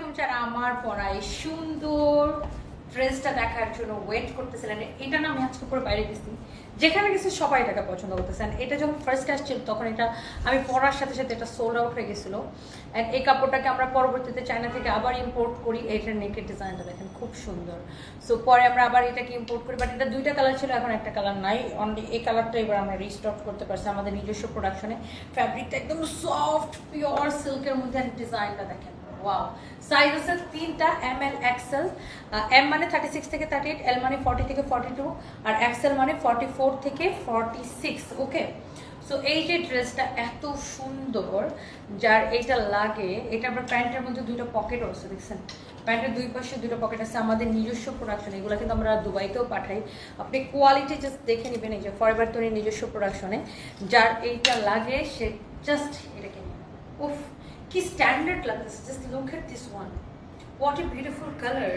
এরকম যারা আমার পরায় সুন্দর ড্রেসটা দেখার জন্য ওয়েট করতেছিলেন, এটা না আমি আজকে পুরো বাইরে গেছি, যেখানে গেছি সবাই এটাকে পছন্দ করতেছেন। এটা যখন ফার্স্ট আসছিল তখন এটা আমি পরার সাথে সাথে এটা সোল্ড আউট হয়ে গেছিল। অ্যান্ড এই কাপড়টাকে আমরা পরবর্তীতে চায়না থেকে আবার ইম্পোর্ট করি। এইটার নেকের ডিজাইনটা দেখেন খুব সুন্দর। সো পরে আমরা আবার এটাকে ইম্পোর্ট করি, বাট এটা দুইটা কালার ছিল, এখন একটা কালার নাই, অনলি এই কালারটা এবার আমরা রিস্টক করতে পারছি আমাদের নিজস্ব প্রোডাকশনে। ফ্যাব্রিকটা একদম সফট পিওর সিল্কের মধ্যে, ডিজাইনটা দেখেন ওয়াও। সাইজ আছে তিনটা, এম এল এক্সেল। এম মানে 36 থেকে 38, এল মানে 40 থেকে 42, আর এক্সেল মানে 44 থেকে 46। ওকে, সো এই যে ড্রেসটা এত সুন্দর, যার এইটা লাগে, এটা আমরা প্যান্টের মধ্যে দুটো পকেট আছে, দেখছেন প্যান্টের দুই পাশে দুটো পকেট আছে, আমাদের নিজস্ব প্রোডাকশন। এগুলো কিন্তু আমরা দুবাইতেও পাঠাই, আপনি কোয়ালিটি জাস্ট দেখে নেবেন। এই যে ফরএভার তৈরি নিজস্ব প্রোডাকশনে, যার এইটা লাগে সে জাস্ট এটাকে নিয়ে, উফ কি স্ট্যান্ডার্ড লাগতেছে। Just look at this one, what a beautiful colour.